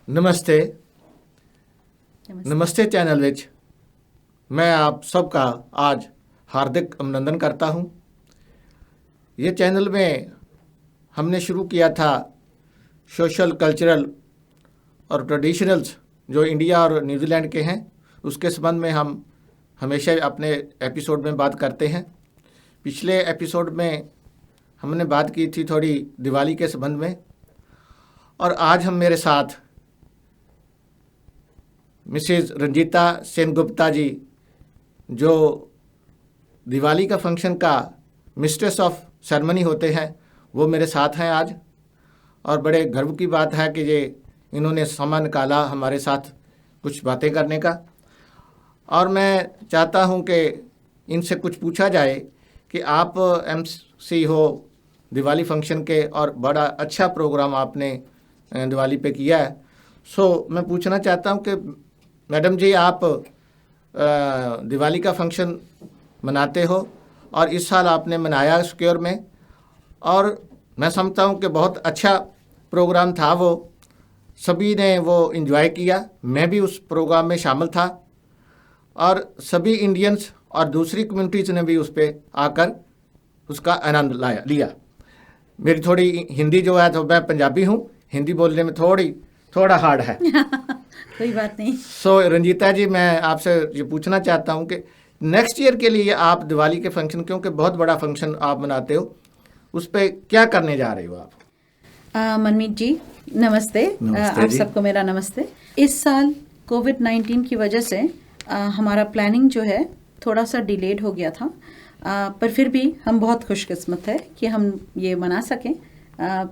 नमस्ते। नमस्ते channel which मैं आप सबका आज हार्दिक अभिनंदन करता हूं। ये चैनल में हमने शुरू किया था सोशल, कल्चरल और ट्रेडिशनल्स जो इंडिया और न्यूजीलैंड के हैं, उसके संबंध में हम हमेशा अपने एपिसोड में बात करते हैं। पिछले एपिसोड में हमने बात की थी थोड़ी दिवाली के संबंध में, और आज हम मेरे साथ मिसेज रंजीता सेनगुप्ता जी, जो दिवाली का फंक्शन का मिस्ट्रेस ऑफ सेरेमनी होते हैं, वो मेरे साथ हैं आज। और बड़े गर्व की बात है कि ये इन्होंने समय निकाला हमारे साथ कुछ बातें करने का। और मैं चाहता हूं कि इनसे कुछ पूछा जाए कि आप एमसी हो दिवाली फंक्शन के, और बड़ा अच्छा प्रोग्राम आपने दिवाली पे किया है। सो मैं पूछना चाहता हूं कि मैडम जी, आप दिवाली का फंक्शन मनाते हो और इस साल आपने मनाया स्क्वायर में, और मैं समझता हूं कि बहुत अच्छा प्रोग्राम था। वो सभी ने वो एंजॉय किया, मैं भी उस प्रोग्राम में शामिल था, और सभी इंडियंस और दूसरी कम्युनिटीज़ ने भी उस पर आकर उसका आनंद लिया। मेरी थोड़ी हिंदी जो है, तो मैं पंजाबी हूँ, हिंदी बोलने में थोड़ा हार्ड है। कोई बात नहीं। सो रंजीता जी, मैं आपसे ये पूछना चाहता हूँ कि नेक्स्ट ईयर के लिए आप दिवाली के फंक्शन, क्योंकि बहुत बड़ा फंक्शन आप मनाते हो, उस पर क्या करने जा रहे हो आप? मनमीत जी नमस्ते। आप सबको मेरा नमस्ते। इस साल कोविड-19 की वजह से हमारा प्लानिंग जो है थोड़ा सा डिलेड हो गया था, पर फिर भी हम बहुत खुशकिस्मत है कि हम ये मना सकें।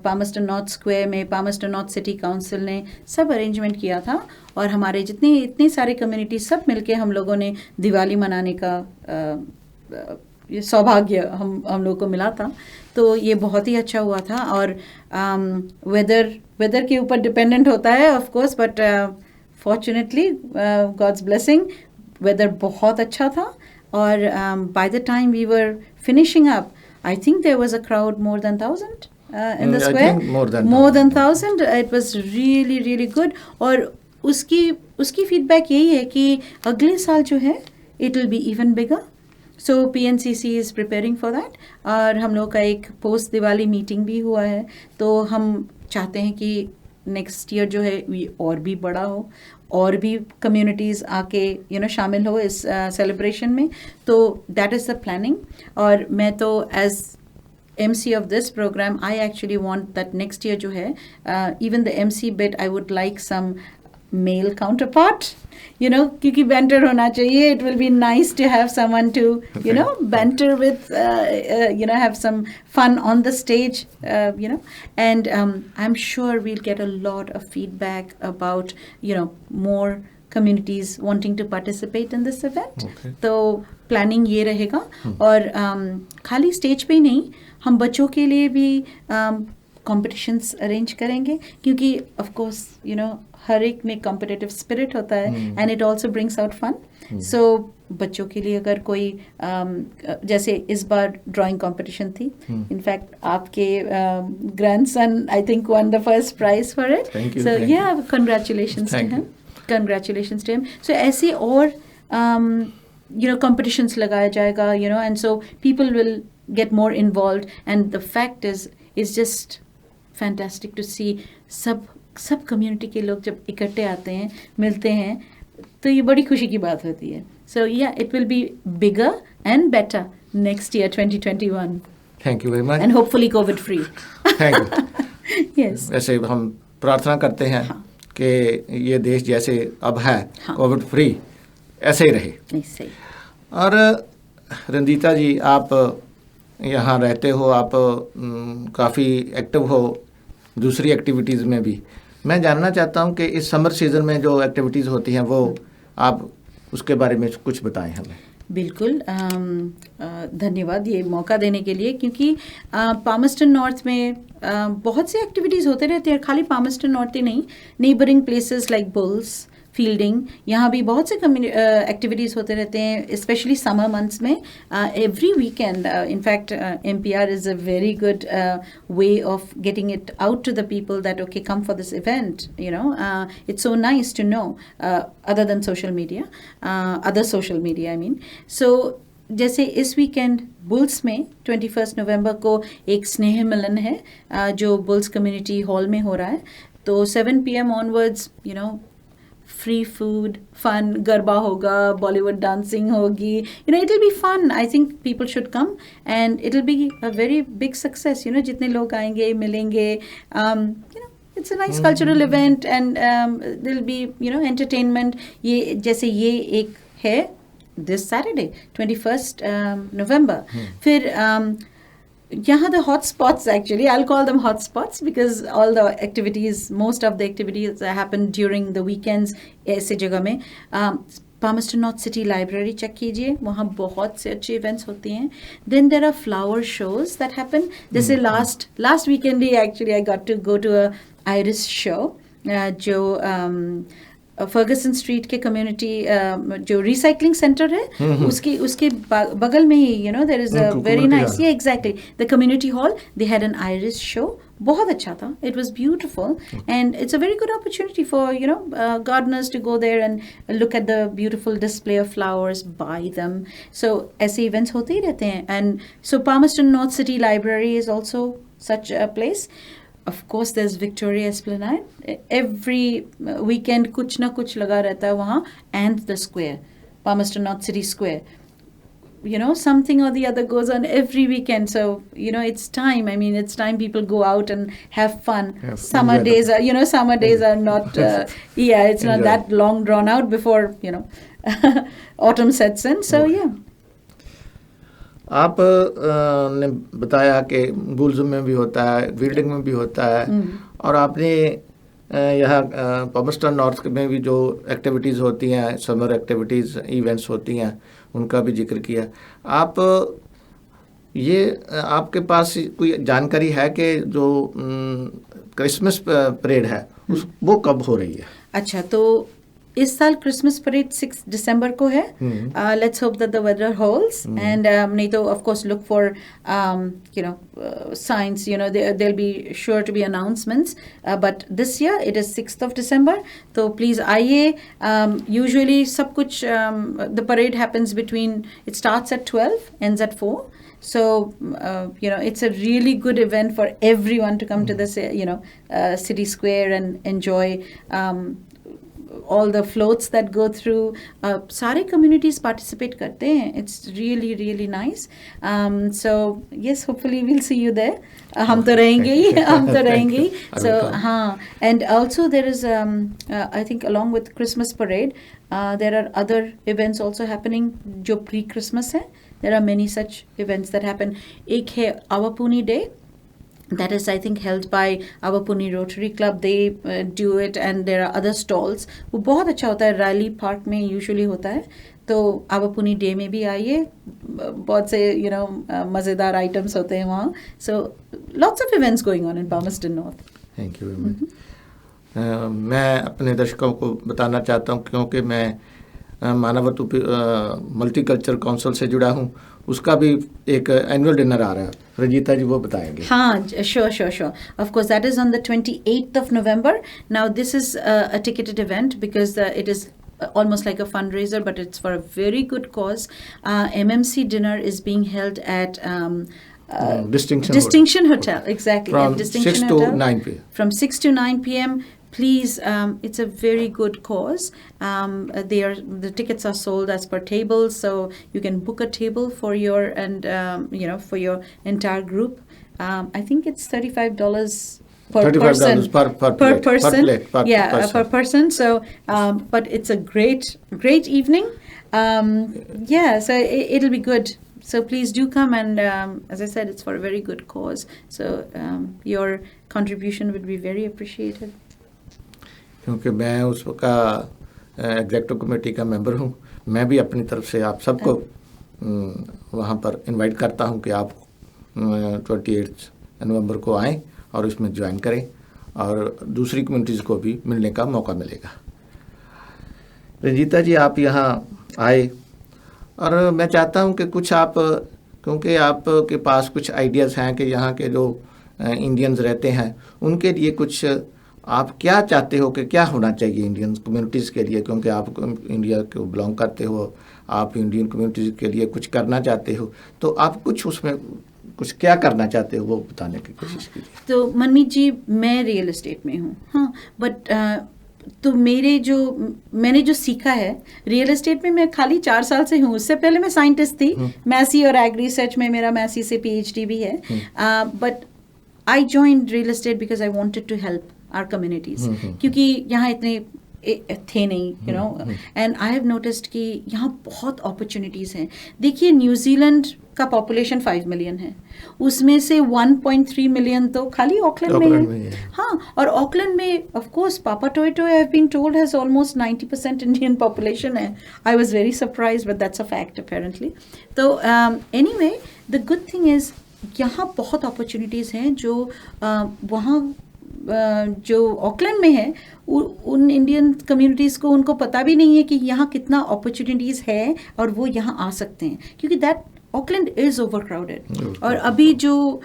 पामस्टन नॉर्थ स्क्वायर में पामस्टन नॉर्थ सिटी काउंसिल ने सब अरेंजमेंट किया था, और हमारे इतनी सारी कम्युनिटी सब मिलके हम लोगों ने दिवाली मनाने का ये सौभाग्य हम लोग को मिला था। तो ये बहुत ही अच्छा हुआ था। और वेदर के ऊपर डिपेंडेंट होता है of course, but fortunately God's blessing weather बहुत अच्छा था। और by the time we were finishing up, I think there was a crowd more than 1000 in the square, more than 1000. It was really good. और उसकी feedback यही है कि अगले साल जो है it will be even bigger. So PNCC is preparing for that. और हम लोग का एक पोस्ट दिवाली मीटिंग भी हुआ है, तो हम चाहते हैं कि नेक्स्ट ईयर जो है ये और भी बड़ा हो, और भी कम्युनिटीज़ आके शामिल हो इस सेलिब्रेशन में। तो दैट इज़ द प्लानिंग। और मैं तो as MC of this program, I actually want that next year जो है, even the MC bit, I would like some male counterpart, क्योंकि banter होना चाहिए. It will be nice to have someone to, banter with, have some fun on the stage, and I'm sure we'll get a lot of feedback about, more communities wanting to participate in this event. Okay. तो planning ये रहेगा। और खाली stage पे ही नहीं, हम बच्चों के लिए भी कॉम्पिटिशन्स अरेंज करेंगे, क्योंकि ऑफ कोर्स हर एक में कॉम्पिटिटिव स्पिरिट होता है, and it also brings out fun. So बच्चों के लिए अगर कोई जैसे इस बार ड्राइंग कंपटीशन थी, इनफैक्ट आपके grandson I think won the first prize for it, so या congratulations to him, congratulations to him. So ऐसे और competitions लगाया जाएगा, and so people will get more involved, and the fact is it's just fantastic to see सब community के लोग जब इकट्ठे आते हैं, मिलते हैं, तो ये बड़ी खुशी की बात होती है। So yeah, it will be bigger and better next year 2021. Thank you very much. And hopefully COVID free. Thank you. Yes. वैसे हम प्रार्थना करते हैं कि ये देश जैसे अब है कोविड फ्री ऐसे ही रहे। सही। और रंजीता जी, आप यहाँ रहते हो, आप काफ़ी एक्टिव हो दूसरी एक्टिविटीज़ में भी। मैं जानना चाहता हूँ कि इस समर सीज़न में जो एक्टिविटीज़ होती हैं, वो आप उसके बारे में कुछ बताएं हमें। बिल्कुल, धन्यवाद ये मौका देने के लिए, क्योंकि पामस्टन नॉर्थ में बहुत सी एक्टिविटीज़ होते रहते हैं। खाली पामस्टन नॉर्थ ही नहीं, neighbouring places like bulls, fielding, यहाँ भी बहुत से एक्टिविटीज़ होते रहते हैं, स्पेशली समर मंथ्स में. Every weekend, in fact MPR is a very good way of getting it out to the people that okay, come for this event, it's so nice to know, other than social media, other social media I mean. So जैसे इस weekend bulls में 21 नवंबर को एक स्नेह मिलन है, जो bulls community hall में हो रहा है. तो 7 PM onwards, free food, fun, garba होगा, बॉलीवुड डांसिंग होगी, it will be fun. I think people should come and it will be a very big success. जितने लोग आएंगे, मिलेंगे, it's a nice cultural event and there'll be entertainment. ये जैसे ये एक है this Saturday 21st November. फिर यहाँ the hot spots, actually I'll call them hot spots because all the activities, most of the activities happen during the weekends. ऐसे जगह में Palmerston North City Library check कीजिए, वहाँ बहुत से अच्छे events होती हैं. Then there are flower shows that happen. जैसे last weekend he actually I got to go to a iris show, जो फर्गसन स्ट्रीट के कम्युनिटी जो रिसाइकलिंग सेंटर है उसके बगल में ही there is a very nice, ये exactly the community hall, they had an iris show. बहुत अच्छा था, it was beautiful and it's a very good opportunity for gardeners to go there and look at the beautiful display of flowers, by them. So ऐसे events होते ही रहते हैं. And so Palmerston north city library is also such a place. Of course, there's Victoria Esplanade. Every weekend कुछ ना कुछ लगा रहता है वहाँ, and the square, Palmerston North City Square. Something or the other goes on every weekend. So, it's time. I mean, it's time people go out and have fun. Summer days are not, it's not that long drawn out before, autumn sets in. So, yeah. आप ने बताया कि bulls में भी होता है, building में भी होता है, और आपने यहाँ पामर्स्टन नॉर्थ में भी जो एक्टिविटीज़ होती हैं, समर एक्टिविटीज़, इवेंट्स होती हैं, उनका भी जिक्र किया. आप आपके पास कोई जानकारी है कि जो क्रिसमस परेड है वो कब हो रही है? अच्छा, तो इस साल क्रिसमस परेड 6 दिसंबर को है. Let's hope that the weather holds and नहीं तो of course look for signs, there'll be sure to be announcements, but this year it is 6th of December. तो please आइए. Usually सब कुछ the parade happens between, it starts at 12, ends at 4. So it's a really good event for everyone to come to this city square and enjoy all the floats that go through. सारे communities participate करते हैं. It's really really nice. So yes, hopefully we'll see you there. हम तो रहेंगे ही. So हाँ, and also there is I think along with Christmas parade, there are other events also happening जो pre-Christmas है. There are many such events that happen. एक है Awapuni Day. That is, I think, held by Awapuni Rotary Club. They do it, and there are other stalls. वो बहुत अच्छा होता है, rally park में यूजुअली होता है. तो Awapuni Day में भी आइए, बहुत से मज़ेदार आइटम्स होते हैं वहाँ. So lots of events going on in Palmerston North. Thank you very much. मैं अपने दर्शकों को बताना चाहता हूँ, क्योंकि मैं मानवतु मल्टीकल्चर काउंसिल से जुड़ा हूँ, उसका भी एक एनुअल डिनर आ रहा है. रंजीता जी वो बताएंगे. हाँ, sure. Of course, that is on the 28th of November. Now, this is a ticketed event because it is almost like a fundraiser, but it's for a very good cause. MMC dinner is being held at Distinction Hotel. Exactly. From Distinction 6 Hotel. to 9 p.m. From 6 to 9 p.m. Please, it's a very good cause. The tickets are sold as per tables, so you can book a table for your for your entire group. I think it's $35 per person. Per person. Per person. So, but it's a great evening. So it'll be good. So please do come, and as I said, it's for a very good cause. So your contribution would be very appreciated. क्योंकि मैं उसका executive committee का member हूँ, मैं भी अपनी तरफ से आप सबको वहाँ पर इनवाइट करता हूँ कि आप 28 नवंबर को आएँ और इसमें ज्वाइन करें, और दूसरी कम्युनिटीज़ को भी मिलने का मौका मिलेगा. रंजीता जी आप यहाँ आए और मैं चाहता हूँ कि कुछ आप, क्योंकि आपके पास कुछ आइडियाज़ हैं कि यहाँ के जो इंडियंस रहते हैं उनके लिए कुछ आप क्या चाहते हो कि क्या होना चाहिए इंडियन कम्युनिटीज़ के लिए, क्योंकि आप इंडिया को बिलोंग करते हो, आप इंडियन कम्युनिटीज़ के लिए कुछ करना चाहते हो, तो आप कुछ उसमें कुछ क्या करना चाहते हो वो बताने की कोशिश कीजिए। तो मनमीत जी मैं रियल एस्टेट में हूँ, हाँ, बट तो मैंने जो सीखा है रियल एस्टेट में, मैं खाली 4 साल से हूँ। उससे पहले मैं साइंटिस्ट थी, मैसी और एग्री रिसर्च में मेरा मैसी से PhD भी है, but I joined real estate because I wanted to help our communities, क्योंकि यहाँ इतने थे नहीं, you know, and I have noticed कि यहाँ बहुत अपॉर्चुनिटीज़ हैं। देखिए न्यूजीलैंड का पॉपुलेशन 5 मिलियन है, उसमें से 1.3 मिलियन तो खाली ऑकलैंड में है। हाँ, और ऑकलैंड में of course Papatoetoe I have been told has almost 90% Indian population है। I was very surprised but that's a fact apparently. तो anyway the good thing is यहाँ बहुत अपॉर्चुनिटीज़ हैं जो वहाँ जो ऑकलैंड में है उन इंडियन कम्युनिटीज़ को उनको पता भी नहीं है कि यहाँ कितना अपॉर्चुनिटीज़ है और वो यहाँ आ सकते हैं, क्योंकि that Auckland is over crowded. और अभी जो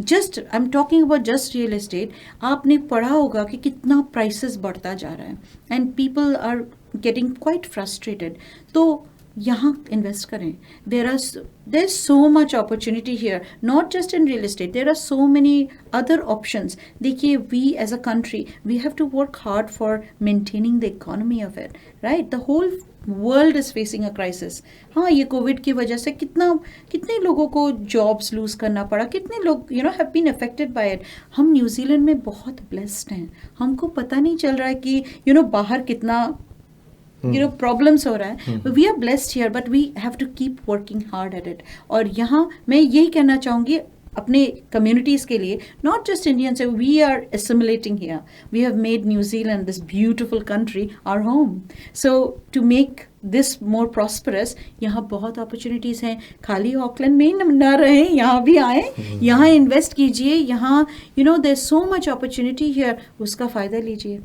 just I am talking about just real estate, आपने पढ़ा होगा कि कितना प्राइसेस बढ़ता जा रहा है and people are getting quite frustrated. तो यहाँ इन्वेस्ट करें। there's so much opportunity here, not just in real estate, there are so many other options. देखिए we as a country we have to work hard for maintaining the economy of it, right? The whole world is facing a crisis. हाँ, ये Covid की वजह से कितने लोगों को jobs loose करना पड़ा, कितने लोग have been affected by it. हम न्यूजीलैंड में बहुत ब्लेस्ड हैं, हमको पता नहीं चल रहा है कि बाहर कितना प्रॉब्लम्स हो रहा है। We are blessed here but we have to keep working hard at it. और यहाँ मैं यही कहना चाहूँगी अपने कम्युनिटीज़ के लिए, not just Indians, we are assimilating here, we have made New Zealand this beautiful country our home. So to make this more prosperous, यहाँ बहुत अपॉर्चुनिटीज़ हैं। खाली ऑकलैंड में ही न रहें, यहाँ भी आएँ, यहाँ इन्वेस्ट कीजिए, यहाँ there is so much opportunity here, उसका फ़ायदा लीजिए।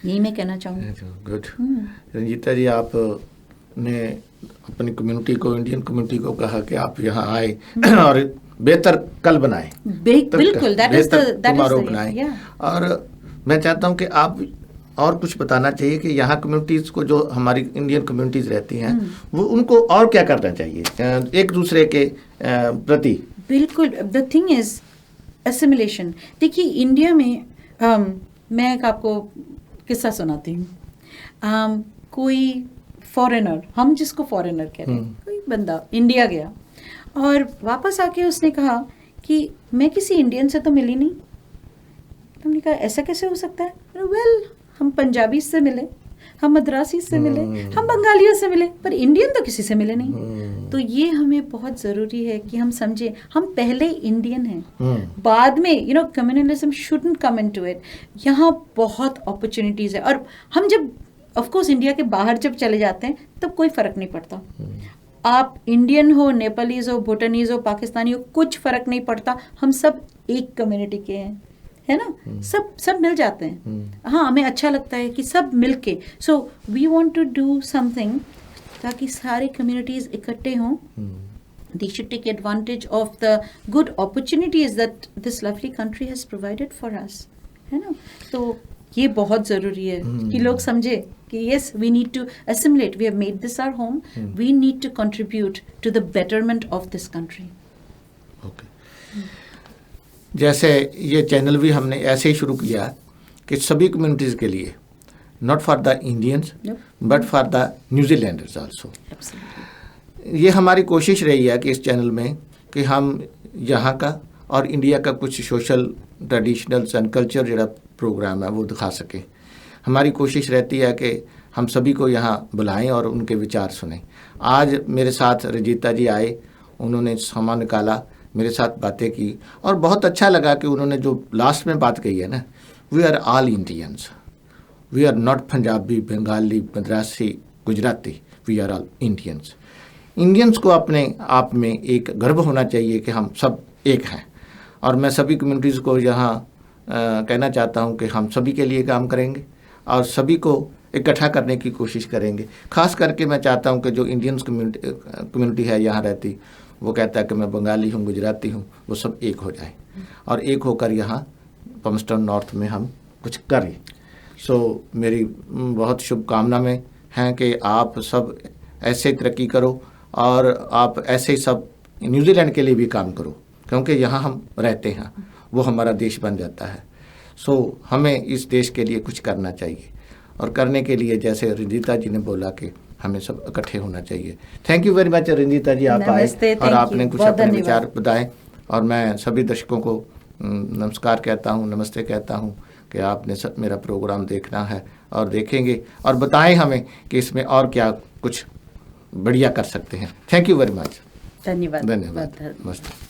यही मैं कहना चाहूँगी। गुड। रंजीता जी आपने अपनी कम्युनिटी को, इंडियन कम्युनिटी को कहा कि आप यहाँ आए और बेहतर कल बनाए, बिल्कुल, टुमारो बनाए। और मैं चाहता हूँ कि आप और कुछ बताना चाहिए कि यहाँ कम्युनिटीज़ को, जो हमारी इंडियन कम्युनिटीज़ रहती हैं, वो उनको और क्या करना चाहिए एक दूसरे के प्रति। बिल्कुल, द थिंग इज एसिमिलेशन। देखिए इंडिया में मैं एक आपको किस्सा सुनाती हूँ। कोई फॉरेनर, हम जिसको फॉरेनर कहते हैं, कोई बंदा इंडिया गया और वापस आके उसने कहा कि मैं किसी इंडियन से तो मिली नहीं। हमने कहा ऐसा कैसे हो सकता है? वेल, हम पंजाबी से मिले, हम मद्रासी से मिले, हम बंगालियों से मिले, पर इंडियन तो किसी से मिले नहीं। तो ये हमें बहुत ज़रूरी है कि हम समझें हम पहले इंडियन हैं, बाद में communalism shouldn't come into it. यहाँ बहुत अपॉर्चुनिटीज़ है और हम जब ऑफ कोर्स इंडिया के बाहर जब चले जाते हैं तब कोई फ़र्क नहीं पड़ता। आप इंडियन हो, नेपालीज हो, भूटानीज हो, पाकिस्तानी हो, कुछ फ़र्क नहीं पड़ता, हम सब एक कम्युनिटी के हैं, है ना? सब मिल जाते हैं। हाँ, हमें अच्छा लगता है कि सब मिल के। So we want to do something ताकि सारे कम्युनिटीज़ इकट्ठे हों। They should take advantage of the good opportunities that this lovely country has provided for us, है ना? तो ये बहुत ज़रूरी है कि लोग समझे कि yes, we need to assimilate. We have made this our home. We need to contribute to the betterment of this country. Okay. जैसे ये चैनल भी हमने ऐसे ही शुरू किया कि सभी कम्युनिटीज़ के लिए, not for the Indians but for the New Zealanders also. ये हमारी कोशिश रही है कि इस चैनल में कि हम यहाँ का और इंडिया का कुछ सोशल ट्रेडिशनल्स एंड कल्चर जो प्रोग्राम है वो दिखा सकें। हमारी कोशिश रहती है कि हम सभी को यहाँ बुलाएं और उनके विचार सुनें। आज मेरे साथ रंजीता जी आए, उन्होंने समय निकाला, मेरे साथ बातें की और बहुत अच्छा लगा कि उन्होंने जो लास्ट में बात कही है ना, we are all Indians, we are not Punjabi, Bengali, Madrasi, Gujarati, we are all Indians. Indians को अपने आप में एक गर्व होना चाहिए कि हम सब एक हैं। और मैं सभी कम्युनिटीज़ को यहाँ कहना चाहता हूँ कि हम सभी के लिए काम करेंगे और सभी को इकट्ठा करने की कोशिश करेंगे। खास करके मैं चाहता हूं कि जो इंडियंस कम्युनिटी है यहाँ रहती, वो कहता है कि मैं बंगाली हूँ, गुजराती हूँ, वो सब एक हो जाए और एक होकर यहाँ पम्पस्टोन नॉर्थ में हम कुछ करें। सो मेरी बहुत शुभकामना में हैं कि आप सब ऐसे तरक्की करो और आप ऐसे ही सब न्यूजीलैंड के लिए भी काम करो, क्योंकि यहाँ हम रहते हैं, वो हमारा देश बन जाता है। सो हमें इस देश के लिए कुछ करना चाहिए और करने के लिए जैसे रंजीता जी ने बोला कि हमें सब इकट्ठे होना चाहिए। Thank you very much Ranjita ji, आप आए और आपने कुछ अपने विचार बताए और मैं सभी दर्शकों को नमस्कार कहता हूँ, नमस्ते कहता हूँ कि आपने सब मेरा प्रोग्राम देखना है और देखेंगे और बताएं हमें कि इसमें और क्या कुछ बढ़िया कर सकते हैं। Thank you very much. धन्यवाद। धन्यवाद। नमस्ते।